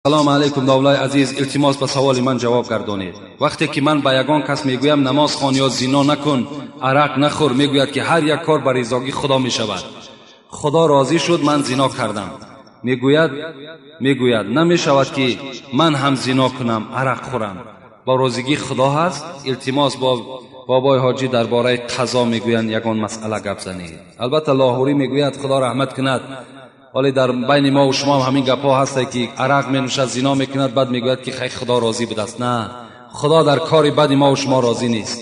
سلام علیکم دولای عزیز، التماس به سوال من جواب گردانید. وقتی که من به یگان کس میگویم نماز خوان یا زنا نکن، عرق نخور، میگوید که هر یک کار بر رضای خدا میشود. خدا راضی شد من زنا کردم. میگوید نمیشود که من هم زنا کنم، عرق خورم. با راضیگی خدا هست. التماس با بابای حاجی درباره قضا میگویند یگان مسئله گپ زنید. البته لاهوری میگوید خدا رحمت کند، ولی در بین ما و شما هم همین گپا هست که عرق مینوشد، زنا میکند، بعد میگوید که خیلی خدا راضی بوده است. نه، خدا در کار بد ما و شما راضی نیست.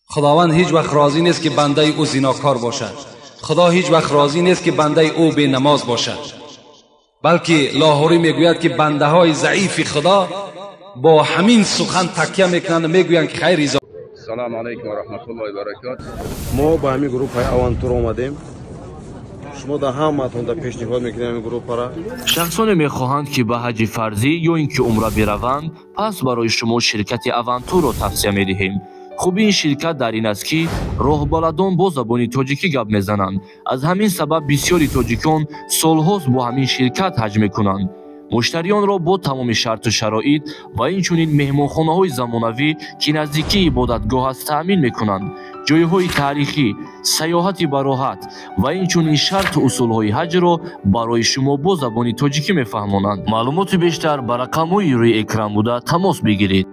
خداوند هیچ وقت راضی نیست که بنده او زناکار باشد. خدا هیچ وقت راضی نیست که بنده او بی نماز باشد. بلکه لاهوری میگوید که بنده های ضعیف خدا با همین سخن تکیه میکنند و میگویند که خیر رضا. سلام علیکم و رحمت الله و برکاته. ما با همین گروه های آوانتور آمدیم. شما در همتون در پیشنهاد میکنیم این گروه را. شخصان میخواهند که به حج فرضی یا اینکه عمره بروند، پس برای شما شرکت آوانتور را توصیه میدهیم. خوبی این شرکت در این است که راهبرداران با زبان تاجیکی گپ میزنند. از همین سبب بسیاری تاجیکان سالهاست با همین شرکت حج میکنند. مشتریان را با تمام شرط و شرایط و اینچنین مهمانخانه‌های زمانوی که نزدیکی عبادتگاه است تأمین میکنند. جایهای تاریخی، سیاحت براحت و اینچنین شرط و اصولهای حج را برای شما با زبان تاجیکی میفهمانند. معلومات بیشتر بر رقم‌های روی اکران بوده تماس بگیرید.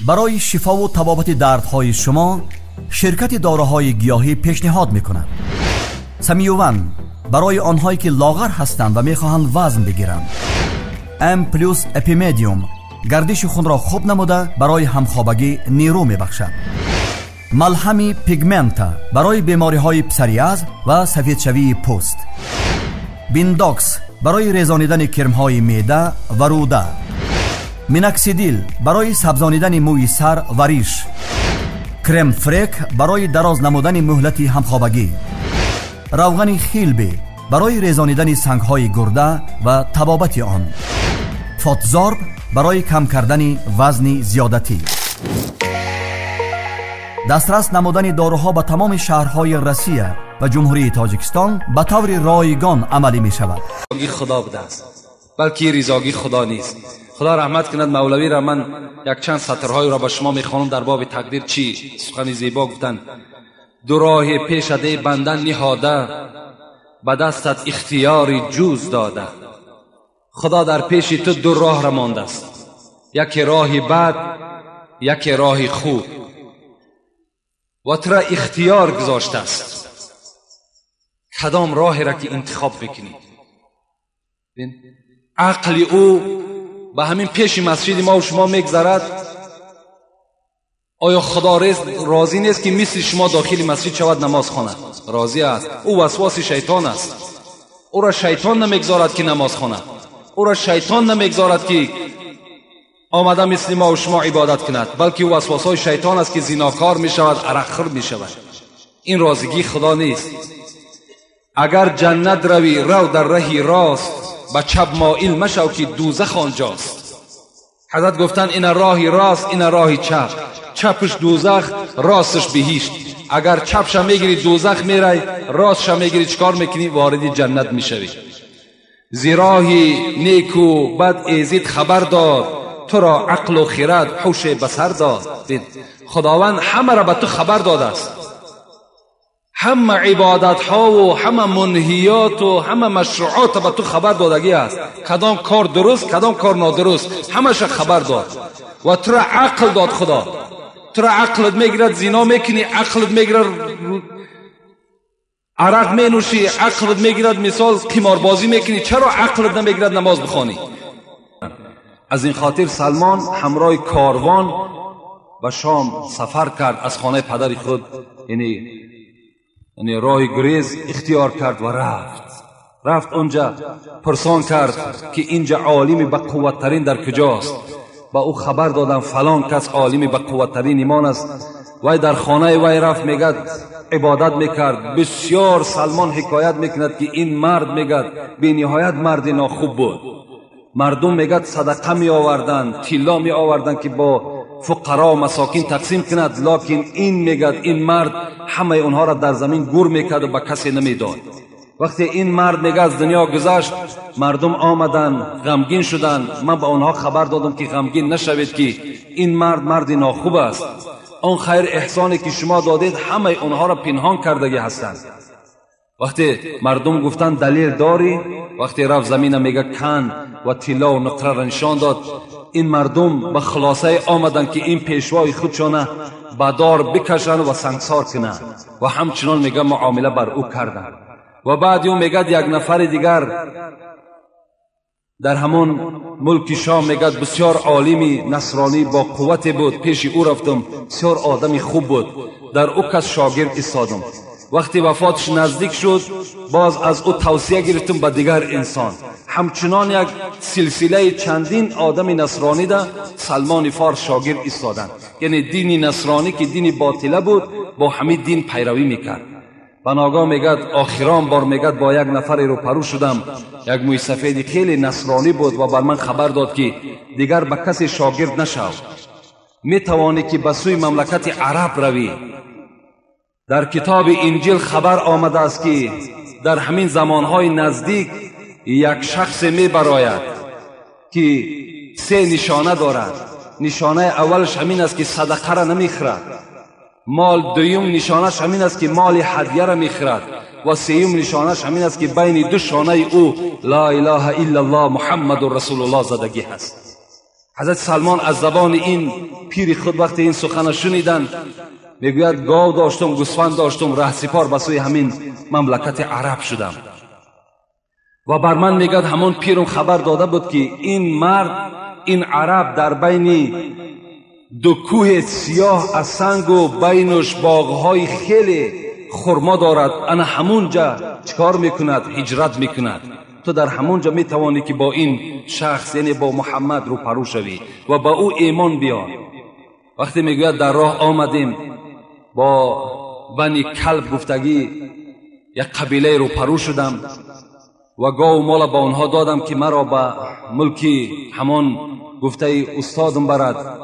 برای شفا و طبابت دردهای شما شرکت داروهای گیاهی پیشنهاد میکند. سمیوون برای آنهایی که لاغر هستند و میخواهند وزن بگیرند. ام پلوس اپیمدیوم گردش خون را خوب نموده برای همخوابگی نیرو میبخشد. ملحمی پیگمنتا برای بیماری های پسریاز و سفید شوی پوست. بینداکس برای ریزانیدن کرم های معده و روده. میناکسیدیل برای سبزانیدن موی سر و ریش. کرم فریک برای دراز نمودن مهلت همخوابگی. روغن خیلبی برای ریزانیدن سنگ های گرده و طبابت آن. فاتزارب برای کم کردن وزن زیادتی. دسترس نمودن داروها به تمام شهرهای روسیه و جمهوری تاجیکستان به طور رایگان عملی می شود. خدا بوده است، بلکه رضاگی خدا نیست. خدا رحمت کند مولوی را من یک چند سطرهای را به شما میخوانم در باب تقدیر. چی سخن زیبا گفتند. دو راه پیش ده بندن نهاده، به دستت اختیاری جوز داده. خدا در پیش تو دو راه را مانده است، یک راه بد، یک راه خوب، و تو را اختیار گذاشته است کدام راهی را که انتخاب بکنی. عقل او به همین پیش مسجد ما و شما میگذرد. آیا خدا راضی نیست که مثل شما داخل مسجد شود نماز خواند؟ راضی است. او وسواس شیطان است. او را شیطان نمیگذارد که نماز خواند. او را شیطان نمیگذارد که آمده مثل ما و شما عبادت کند، بلکه او وسواسهای شیطان است که زناکار می شود، عرق خور می شود. این راضیگی خدا نیست. اگر جنت روی رو در راه راست، به چپ مائل مشو که دوزخ آنجاست. حضرت گفتن این راهی راست، این راهی چپ. چپش دوزخ، راستش بهشت. اگر چپش میگیری دوزخ میری، راستش میگیری چیکار میکنی؟ وارد جنت میشوی. زیراهی نیکو بد ایزید خبر داد، تو را عقل و خرد حوش بصر داد. خداوند همه را به تو خبر داده است. همه عبادت ها و همه منهیات و همه مشروعات به تو خبر دادگی است. کدام کار درست، کدام کار نادرست، همش خبر داد. و تو را عقل داد خدا. تو را عقلت میگیرد زنا میکنی، عقلت میگیرد عرق مینوشی، عقلت میگیرد مثال قماربازی میکنی. چرا عقلت نمیگیرد نماز بخوانی؟ از این خاطر سلمان همراه کاروان به شام سفر کرد. از خانه پدر خود یعنی راه گریز اختیار کرد و رفت اونجا. پرسان کرد که اینجا عالم با قوت ترین در کجاست؟ با او خبر دادن فلان کس عالم با قوت ترین ایمان است. وای در خانه وای رفت میگد عبادت میکرد. بسیار سلمان حکایت میکند که این مرد میگد بی نهایت مرد ناخوب بود. مردم میگد صدقه می آوردن، طلا می آوردن که با فقرا و مساکین تقسیم کند، لکن این میگد این مرد همه اونها را در زمین گور میکرد و به کسی نمیداد. وقتی این مرد میگه از دنیا گذشت، مردم آمدن غمگین شدن. من به آنها خبر دادم که غمگین نشوید که این مرد مرد ناخوب است. آن خیر احسانی که شما دادید همه اونها را پنهان کردگی هستند. وقتی مردم گفتن دلیل داری، وقتی رفت زمین میگه کن و طلا و نقره را نشان داد. این مردم به خلاصه آمدن که این پیشوای خودشان به دار بکشن و سنگسار کنن و همچنان میگه معامله بر او کردن. و بعد اون میگه یک نفر دیگر در همون ملک شام میگه بسیار عالمی نصرانی با قوت بود. پیش او رفتم، بسیار آدمی خوب بود. در او کس شاگرد ایستادم. وقتی وفاتش نزدیک شد، باز از او توصیه گرفتم به دیگر انسان. همچنان یک سلسله چندین آدم نصرانی ده سلمان فارس شاگرد ایستادند. یعنی دین نصرانی که دین باطله بود با همین دین پیروی میکرد. و ناگاه میگد آخران بار میگد با یک نفر روپرو شدم، یک موی سفیدی خیلی نصرانی بود و بر من خبر داد که دیگر به کسی شاگرد نشو، میتوانی که به سوی مملکت عرب روی. در کتاب انجیل خبر آمده است که در همین زمانهای نزدیک یک شخص می براید که 3 نشانه دارد. نشانه اولش همین است که صدقه را نمیخورد. دویم نشانش همین است که مال هدیه را میخورد. و سوم نشانش همین است که بین دو شانه او لا اله الا الله محمد رسول الله زدگی هست. حضرت سلمان از زبان این پیر خود وقتی این سخن شنیدن، میگوید گاو داشتم، گوسفند داشتم، رهسپار به سوی همین مملکت عرب شدم. و بر من میگد همون پیرم خبر داده بود که این مرد، این عرب در بین دو کوه سیاه از سنگ و بینش باغهای خیلی خرما دارد. انا همونجا چکار میکند؟ هجرت میکند. تو در همونجا میتوانی که با این شخص یعنی با محمد روپرو شوی و با او ایمان بیار. وقتی میگوید در راه آمدیم با بنی کلب گفتگی یک قبیله روپرو شدم و گاو مال با آنها دادم که مرا به ملکی همان گفته استادم برد.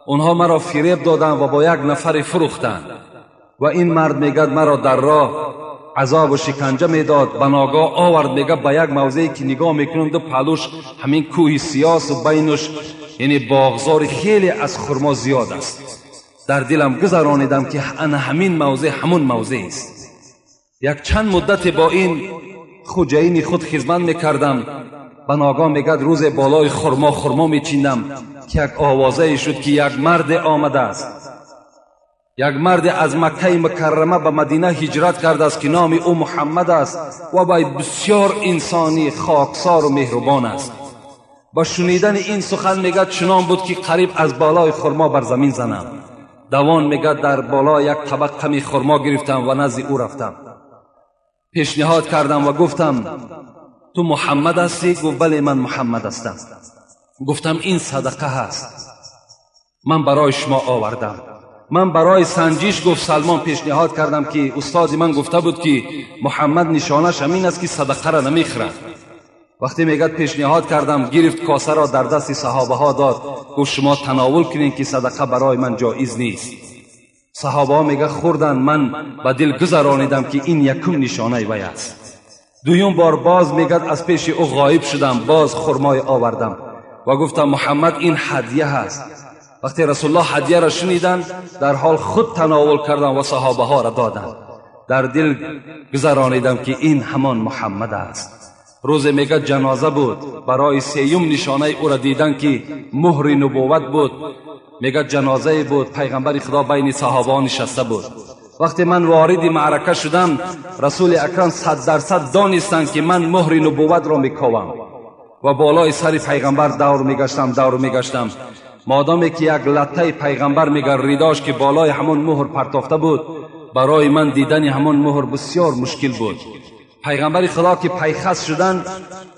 اونها مرا فریب دادن و با یک نفر فروختند. و این مرد میگد مرا در راه عذاب و شکنجه میداد. به ناگاه آورد میگه به یک موضعی که نگاه میکنم دو پهلوش همین کوه سیاس و بینش یعنی باغزار خیلی از خرما زیاد است. در دلم گذرانیدم که انا همین موضع همون موضع است. یک چند مدت با این خوجین خود خدمت میکردم. به ناگاه میگد روز بالای خرما میچیندم که یک آوازه شد که یک مرد آمده است. یک مرد از مکه مکرمه به مدینه هجرت کرده است که نام او محمد است و بسیار انسانی خاکسار و مهربان است. با شنیدن این سخن میگد چنان بود که قریب از بالای خرما بر زمین زنم. دوان میگد در بالا یک طبق کمی خرما گرفتم و نزد او رفتم. پیشنهاد کردم و گفتم تو محمد هستی؟ گفت بله من محمد هستم. گفتم این صدقه هست، من برای شما آوردم. من برای سنجش گفت سلمان پیشنهاد کردم که استادی من گفته بود که محمد نشانش همین است که صدقه را نمیخورد. وقتی میگد پیشنهاد کردم، گرفت کاسه را در دست صحابه ها داد، گفت شما تناول کنین که صدقه برای من جایز نیست. صحابه ها میگه خوردن، من به دل گذرانیدم که این یکم نشانه وی است. دویم بار باز میگد از پیش او غایب شدم، باز خرمای آوردم و گفتم محمد این هدیه هست. وقتی رسول الله هدیه را شنیدن در حال خود تناول کردن و صحابه ها را دادن. در دل گذرانیدم که این همان محمد است. روز میگه جنازه بود، برای سیوم نشانه او را دیدن که مهر نبوت بود. میگه جنازه بود، پیغمبر خدا بین صحابه نشسته بود. وقتی من وارد معرکه شدم، رسول اکرم 100% دانستند که من مهر نبوت را میکوام و بالای سر پیغمبر دور میگشتم. مادامی که یک لطه پیغمبر میگه ریداش که بالای همون مهر پرتافته بود، برای من دیدن همون مهر بسیار مشکل بود. پیغمبر خدا که پیخست شدن،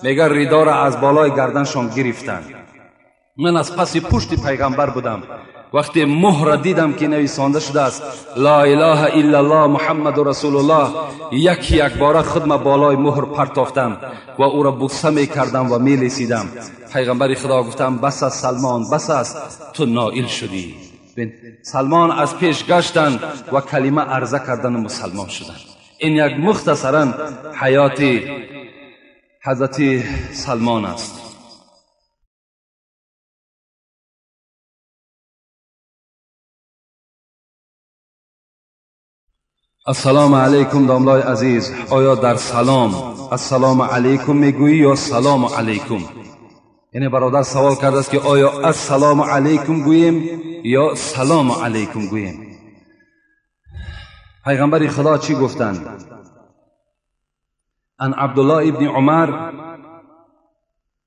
میگه ریدا را از بالای گردنشان گرفتن. من از پس پشت پیغمبر بودم. وقتی مهر دیدم که نویسانده شده است لا اله الا الله محمد رسول الله، یک بار خودم بالای مهر پرتافتم و او را بوسه میکردم و میلیسیدم. پیغمبر خدا گفتم بس است سلمان، بس است، تو نائل شدی. سلمان از پیش گشتن و کلمه عرضه کردن و مسلمان شدن. این یک مختصرا حیات حضرت سلمان است. السلام علیکم داملای عزیز، آیا در سلام السلام علیکم میگویی یا سلام علیکم؟ یعنی برادر سوال کرده است که آیا السلام علیکم گوییم یا سلام علیکم گوییم؟ پیغمبر خدا چی گفتند؟ ان عبدالله ابن عمر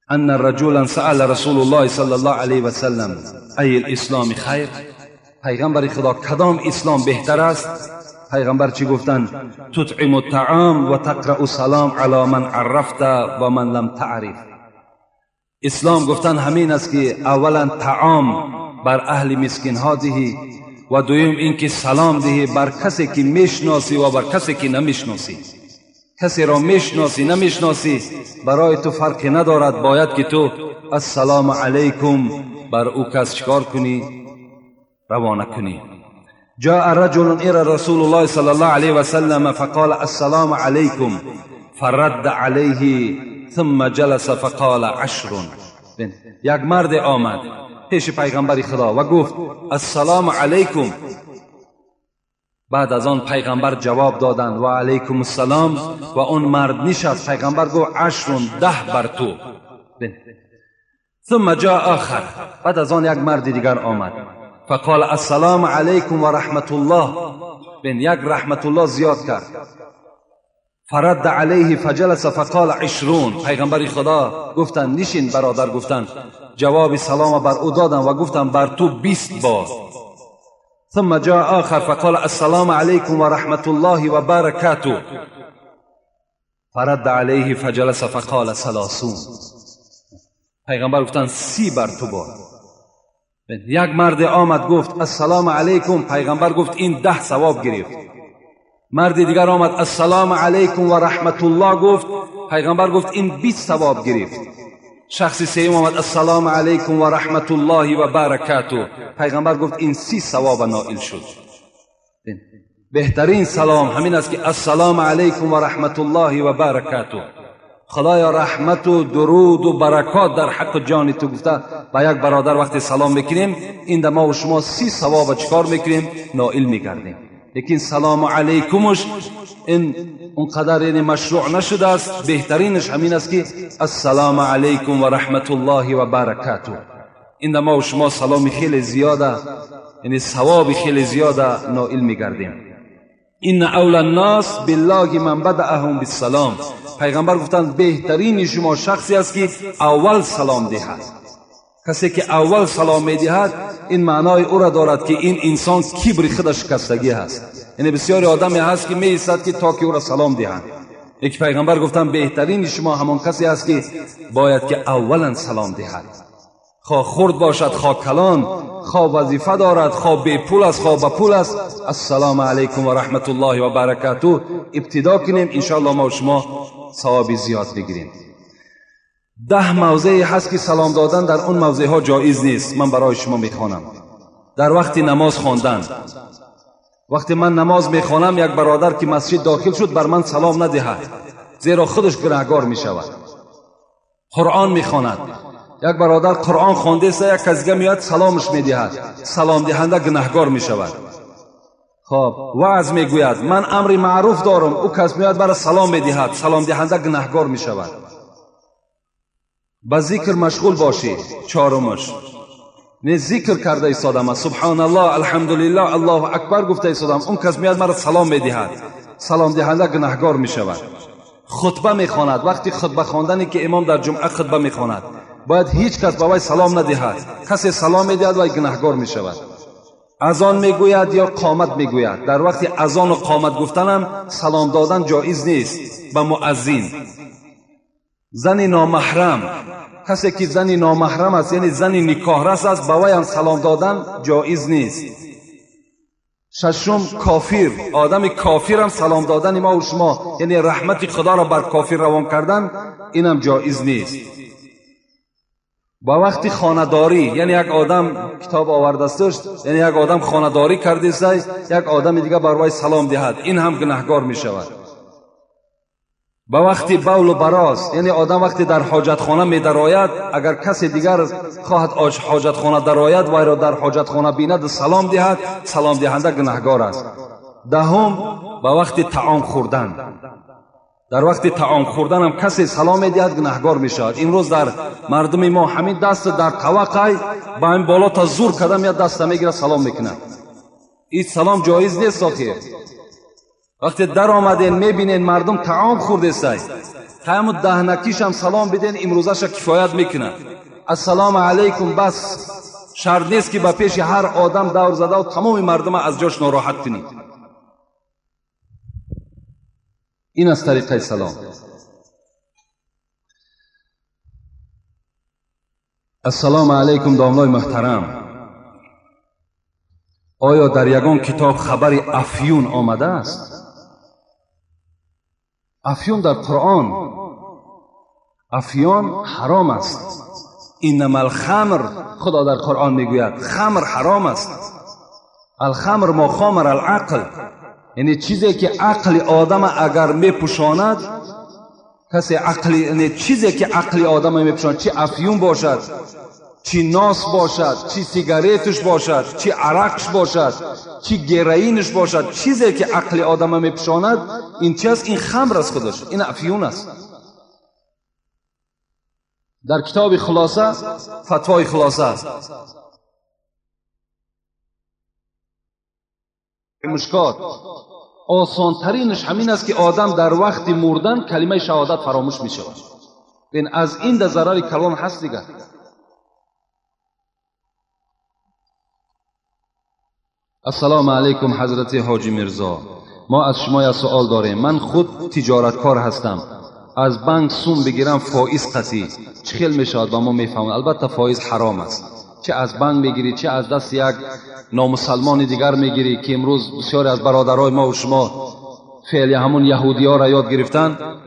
ان رجلا سأل رسول الله صلی الله علیه و سلم ای الاسلام خیر، پیغمبر خدا کدام اسلام بهتر است؟ پیغمبر چی گفتند؟ تطعم الطعام و تقرأ السلام علی من عرفت و من لم تعرف. اسلام گفتن همین است که اولا طعام بر اهل مسکین ها دهی و دویم اینکه سلام دهی بر کسی که میشناسی و بر کسی که نمیشناسی. کسی را میشناسی نمیشناسی برای تو فرقی ندارد، باید که تو السلام علیکم بر او کس چکار کنی؟ روانه کنی. جاء رجل الى رسول الله صلی الله علیه و سلم فقال السلام علیکم فرد علیه ثم جلس فقال عشر. یک مرد آمد پیش پیغمبر خدا و گفت السلام علیکم. بعد از آن پیغمبر جواب دادند و علیکم السلام و اون مرد نشست. پیغمبر گفت عشر 10 بر تو. ثم جاء آخر، بعد از آن یک مرد دیگر آمد فقال السلام علیکم و رحمت الله. یک رحمت الله زیاد کرد. فرد علیه فجلس فقال 20. پیغمبر خدا گفتن نشین برادر، گفتن جواب سلام بر او دادن و گفتن بر تو 20 بار. ثم جاء آخر فقال السلام علیکم و رحمت الله و برکاته. فرد علیه فجلس فقال 30. پیغمبر گفتن 30 بر تو بار. یک مرد آمد گفت السلام علیکم، پیغمبر گفت این 10 ثواب گرفت. مرد دیگر آمد السلام علیکم و رحمت الله گفت، پیغمبر گفت این 20 ثواب گرفت. شخص سوم آمد السلام علیکم و رحمت الله و برکاته، پیغمبر گفت این 30 ثواب نائل شد. بهترین سلام همین است که السلام علیکم و رحمت الله و برکاته. خدایا رحمت و درود و برکات در حق جان تو گفته. با یک برادر وقتی سلام میکنیم این ما و شما 30 ثواب چکار میکنیم؟ نائل میگردیم. لیکن سلام علیکمش این اونقدر یعنی مشروع نشده است. بهترینش همین است که السلام علیکم و رحمت الله و برکاته. این ما و شما سلام خیلی زیاده، یعنی ثواب خیلی زیاده نائل میگردیم. این اول الناس بالله من بدأهم بالسلام. پیغمبر گفتند بهترین شما شخصی است که اول سلام دهد. کسی که اول سلام میدهد این معنای او را دارد که این انسان کبر خودش شکستگی است. یعنی بسیاری آدمی هست که میایستد که تا که او را سلام دهند. یک پیغمبر گفتند بهترین شما همان کسی است که باید که اولا سلام دهد. خواه خرد باشد، خواه کلان، خواه وظیفه دارد، خواه بی پول است، خواه با پول است، السلام علیکم و رحمت الله و برکاته ابتدا کنیم. انشاءالله ما و شما ثواب زیاد بگیریم. 10 موضعی هست که سلام دادن در اون موضع ها جایز نیست. من برای شما میخوانم. در وقت نماز خواندن، وقتی من نماز میخوانم یک برادر که مسجد داخل شد بر من سلام ندهد، زیرا خودش گناهکار میشود. قرآن میخواند، یک برادر قرآن خوانده است، یک کسی میاد سلامش میدهد، سلام دهنده گناهکار میشود. خب وعظ میگوید من امر معروف دارم، او کس میاد برای سلام میدهد، سلام دهنده گناهکار میشود. با ذکر مشغول باشی. 4مش نه ذکر کرده ایستادم، سبحان الله الحمدلله الله اکبر گفته ایستادم، اون کس میاد مرا سلام میدهد، سلام دهنده گناهکار میشود. خطبه میخواند، وقتی خطبه خواندنی که امام در جمعه خطبه میخواند باید هیچ کس به وی سلام ندهد. کسی سلام میدهد وی گناهکار میشود. اذان میگوید یا قامت میگوید، در وقت اذان و قامت گفتنم سلام دادن جایز نیست به مؤذن. زن نامحرم، کسی که زن نامحرم است یعنی زن نکاحرس است، به وی هم سلام دادن جایز نیست. 6 کافر، آدم کافر هم سلام دادن ما و شما یعنی رحمت خدا را بر کافر روان کردن اینم جایز نیست. با وقتی خانه‌داری یعنی یک آدم کتاب آورده است یعنی یک آدم خانه‌داری کرده است، یک آدم دیگه بر وی سلام دهد، این هم گناهکار می شود. با وقتی بول و براز، یعنی آدم وقتی در حاجتخانه می درآید، اگر کسی دیگر خواهد حاجتخانه درآید و را در حاجتخانه بیند سلام دهد، سلام دهنده گناهگار است. دهم با وقتی طعام خوردن، در وقت طعام خوردن هم کسی سلام میدهد گناهگار میشود. امروز در مردم ما همین دست در توقع با این بالا تا زور کدام یا دست میگیره سلام میکنه. این سلام جایز نیست. آخه وقتی در آمدین میبینین مردم طعام خورده سای قیام دهنکیش هم سلام بدین، امروزش کفایت میکنه. السلام علیکم بس شرط نیست که با پیش هر آدم دور زده و تمام مردم از جاش ناراحت کنید. این از طریق سلام. السلام علیکم داملای محترم، آیا در یگان کتاب خبر افیون آمده است؟ افیون در قرآن، افیون حرام است. انما الخمر، خدا در قرآن میگوید خمر حرام است. الخمر ما خامر العقل، یعنی چیزی که عقل آدم اگر میپوشاند، کسی عقلی، یعنی چیزی که عقل آدم میپوشاند، چی افیون باشد، چی ناس باشد، چی سیگاریتش باشد، چی عرقش باشد، چی گرئینش باشد، چیزی که عقل آدم میپوشاند، این چیز این خمر است خودش، این افیون است. در کتاب خلاصه، فتوای خلاصه مشکات، آسان ترینش همین است که آدم در وقت مردن کلمه شهادت فراموش می شود. بین از این در ضرر کلام هست دیگر. السلام علیکم حضرت حاجی مرزا، ما از شما یک سوال داریم. من خود تجارتکار هستم، از بانک سوم بگیرم فائز قطعی چه خیل می شود؟ با ما می فهمند. البته فائز حرام است، چه از بانک میگیری چه از دست یک نامسلمان دیگر میگیری، که امروز بسیاری از برادرای ما و شما فعلی همون یهودی ها را یاد گرفتن،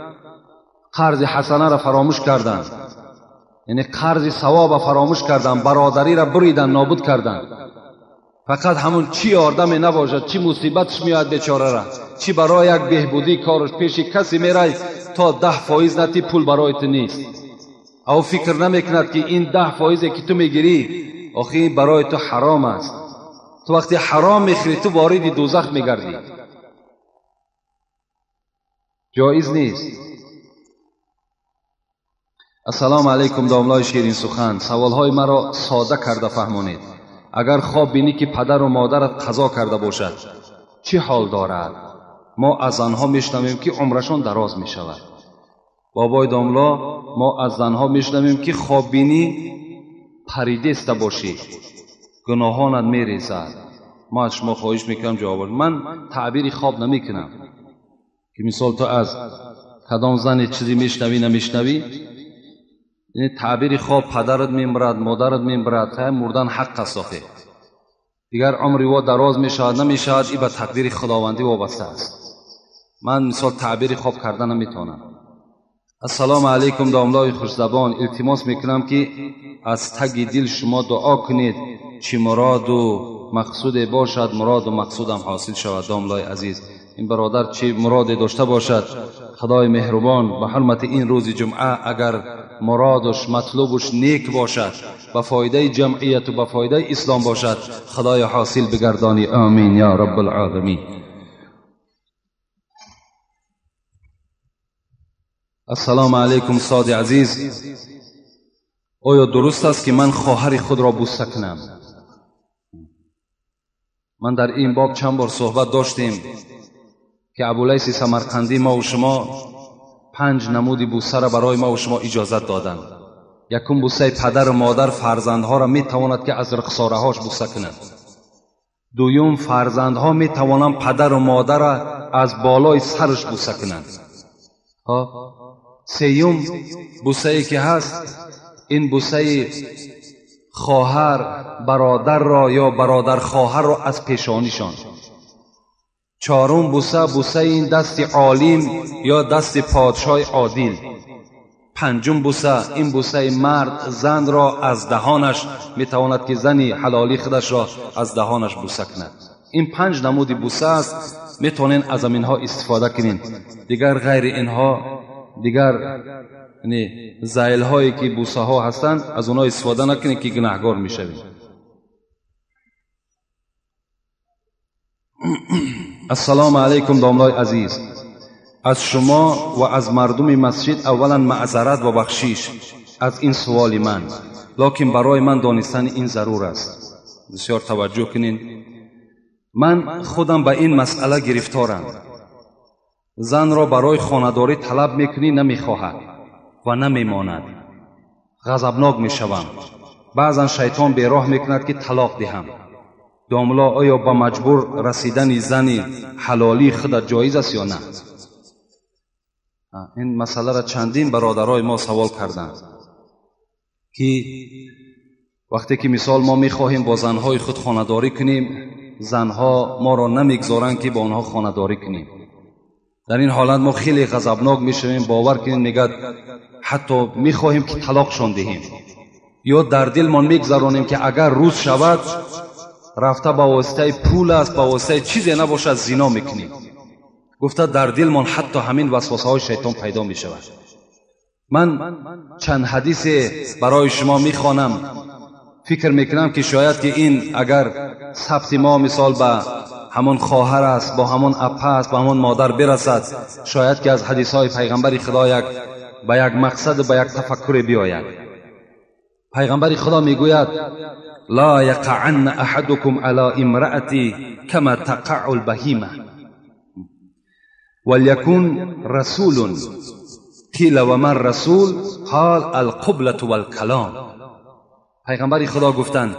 قرض حسنه را فراموش کردن، یعنی قرض ثواب را فراموش کردن، برادری را بریدن، نابود کردن. فقط همون چی آردمی نباشد، چی مصیبتش میاد بیچاره را، چی برای یک بهبودی کارش پیش کسی میرای تا 10% نتی پول برایت نیست. او فکر نمیکند که این 10% که تو میگیری آخه برای تو حرام است. تو وقتی حرام میخوری تو وارد دوزخ میگردی، جایز نیست. السلام علیکم داملای شیرین سخن، سوالهای مرا ساده کرده فهمانید. اگر خواب بینی که پدر و مادرت قضا کرده باشد چه حال دارد؟ ما از آنها میشنویم که عمرشان دراز میشود. بابای داملا، ما از زنها میشنویم که خواب بینی پریدسته باشی گناهانت میریزد. ما از شما خواهش میکنم جواب. من تعبیر خواب نمیکنم که مثال تو از کدام زن چیزی میشنوی نمیشنوی. یعنی تعبیر خواب پدرت میمرد، مادرت میمرد، مردن حق است. آخه دیگر عمری و دراز میشود نمیشود، این به تقدیر خداوندی وابسته است. من مثال تعبیر خواب کردن نمیتونم. السلام علیکم داملای خوشزبان، التماس میکنم که از تگ دل شما دعا کنید چی مراد و مقصود باشد، مراد و مقصودم حاصل شود. داملای عزیز، این برادر چی مراد داشته باشد، خدای مهربان به حرمت این روز جمعه اگر مرادش مطلوبش نیک باشد، به فایده جمعیت و به فایده اسلام باشد، خدای حاصل بگردانی. آمین یا رب العالمین. السلام علیکم استاد عزیز، آیا درست است که من خواهر خود را بوسه کنم؟ من در این باب چند بار صحبت داشتیم که ابولیث سمرقندی ما و شما 5 نمود بوسه را برای ما و شما اجازت دادند. یکم بوسه پدر و مادر فرزندها را می تواند که از رخساره هاش بوسه کنند. دوم فرزندها می توانند پدر و مادر را از بالای سرش بوسه کنند. سیوم بوسه ای که هست، این بوسه خواهر برادر را یا برادر خواهر را از پیشانیشان. چهارم بوسه این دست عالم یا دست پادشاه عادل. پنجم بوسه، این بوسه مرد زن را از دهانش میتواند که زنی حلالی خودش را از دهانش بوسه کند. این 5 نمود بوسه است، میتونین از اینها استفاده کنین. دیگر غیر اینها دیگر یعنی زایل هایی که بوسه ها هستند از اونها استفاده نکنید که گناهگار میشوید. السلام علیکم داملای عزیز، از شما و از مردم مسجد اولا معذرت و بخشش از این سوال من، لکن برای من دانستن این ضرور است. بسیار توجه کنین. من خودم به این مسئله گرفتارم. زن را برای خانه‌داری طلب میکنی، نمیخواهد و نمیماند. غضبناک میشوم. بعضا شیطان بیراه میکند که طلاق دهم. داملا آیا با مجبور رسیدن زن حلالی خود جایز است یا نه؟ این مسئله را چندین برادرای ما سوال کردند که وقتی که مثال ما میخواهیم با زنهای خود خانه‌داری کنیم، زنها ما را نمیگذارند که با آنها خانه‌داری کنیم. در این حالت ما خیلی غضبناک میشویم. باور کنید میگه حتی میخواهیم که طلاقشان دهیم، یا در دلمان میگذرانیم که اگر روز شود رفته با واسطه پول است، با واسطه چیزی نباشد زنا میکنیم. گفته در دلمان حتی همین وسوسه های شیطان پیدا میشود. من چند حدیث برای شما میخوانم. فکر میکنم که شاید که این اگر ثبت ما مثال به همان خواهر است، با همان اپه است، با همان مادر برسد، شاید که از حدیث های پیغمبر خدا به یک مقصد، به یک تفکر بیاید. پیغمبر خدا میگوید لا یقعن احدکم علی امرأتی کما تقع البهیمه وليكن رسول قیل و من رسول قال القبلة والکلام. پیغمبر خدا گفتند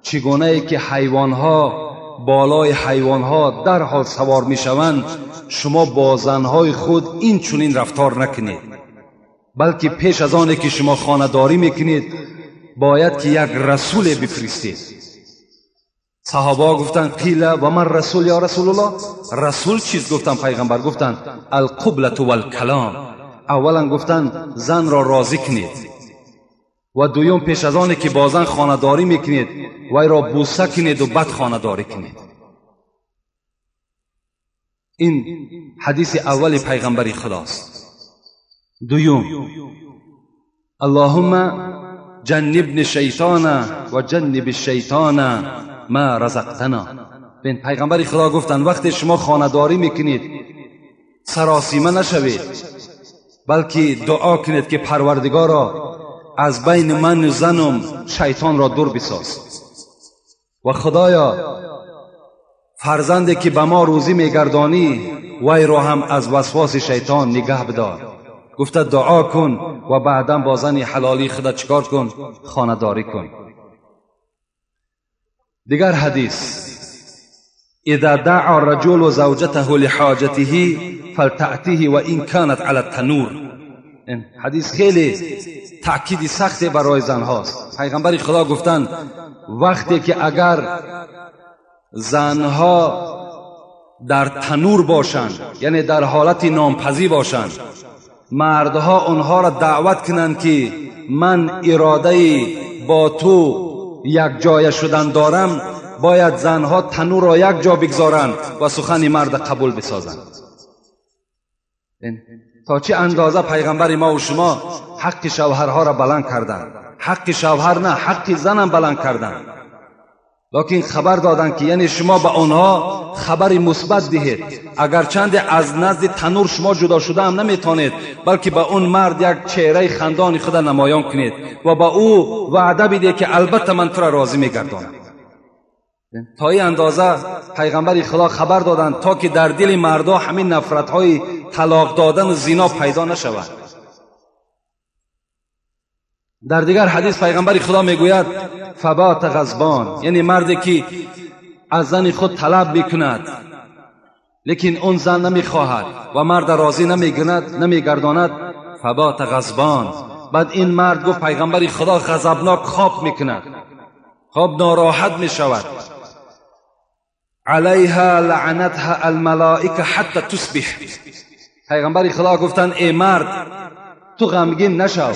چگونه ای که حیوانها بالای حیوانها در حال سوار می شوند، شما با زنهای خود این چنین رفتار نکنید، بلکه پیش از آنه که شما خانه‌داری میکنید باید که یک رسول بفرستید. صحابه گفتند قیل و من رسول یا رسول الله. رسول چیز؟ گفتن پیغمبر گفتند القبلة والکلام. اولا گفتند زن را راضی کنید و دوم پیش از آنه که با زن خانه‌داری میکنید وی را بوسه کنید و بعد خانه‌داری کنید. این حدیث اول پیغمبر خداست. دوم اللهم جنبنی شیطان و جنب الشیطان ما رزقتنا. بین پیغمبر خدا گفتند وقتی شما خانه‌داری میکنید سراسیمه نشوید، بلکه دعا کنید که پروردگارا از بین من و زنم شیطان را دور بساز و خدایا فرزندی که به ما روزی میگردانی وی را هم از وسواس شیطان نگه بدار. گفته دعا کن و بعدا با زن حلالی خدا چکار کن؟ خانه‌داری کن. دیگر حدیث اذا دعا الرجل زوجته لحاجته فلتأتيه وان كانت على التنور. این حدیث خیلی تأکید سخت برای زن هاست. پیغمبر خدا گفتند وقتی که اگر زنها در تنور باشند، یعنی در حالت نامپزی باشند، مردها آنها را دعوت کنند که من اراده با تو یک جای شدن دارم، باید زنها تنور را یک جا بگذارند و سخن مرد قبول بسازند. تا چه اندازه پیغمبر ما و شما حق شوهرها را بلند کردند. حق شوهر نه، حق زنم بلند کردند. لیکن خبر دادند که یعنی شما به آنها خبر مثبت دهید. اگرچند از نزد تنور شما جدا شده هم نمیتونید، بلکه به اون مرد یک چهره خندان خود نمایان کنید و با او وعده بدید که البته من تو را راضی میگردانم. تا این اندازه پیغمبر خدا خبر دادند تا که در دل مردا همین نفرت های طلاق دادن و زنا پیدا نشود. در دیگر حدیث پیغمبر خدا میگوید فبات غضبان، یعنی مردی که از زن خود طلب میکند لیکن اون زن نمیخواهد و مرد راضی نمیگرداند، فبات غضبان. بعد این مرد گفت پیغمبر خدا غضبناک خواب میکند، خواب ناراحت میشود. علیها لعنتها الملائکه حتی تصبح. پیغمبر خدا گفتند ای مرد تو غمگین نشو،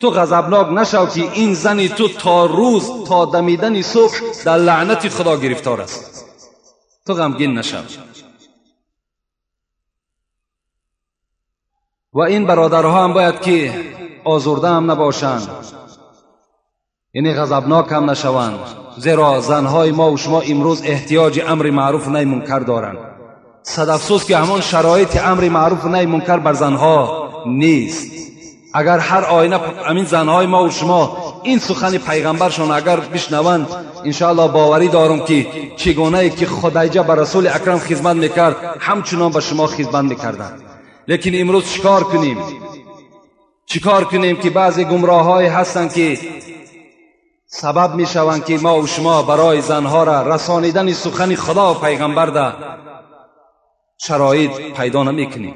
تو غضبناک نشو که این زنی تو تا روز تا دمیدن صبح در لعنت خدا گرفتار است. تو غمگین نشو. و این برادرها هم باید که آزرده هم نباشند، یعنی غضبناک هم نشوند، زیرا زنهای ما و شما امروز احتیاج امر معروف و نهی منکر دارند. صد افسوس که همان شرایط امر معروف و نهی منکر بر زنها نیست. اگر هر آینه همین زنهای ما و شما این سخن پیغمبرشان اگر بشنوند، انشاءالله باوری دارم که چگونه که خدیجه بر رسول اکرم خدمت میکرد همچنان به شما خدمت میکردند. لیکن امروز چیکار کنیم که بعضی گمراه‌های هستند که سبب میشوند که ما و شما برای زنها را رسانیدن سخن خدا و پیغمبر در شرایط پیدا نمیکنیم.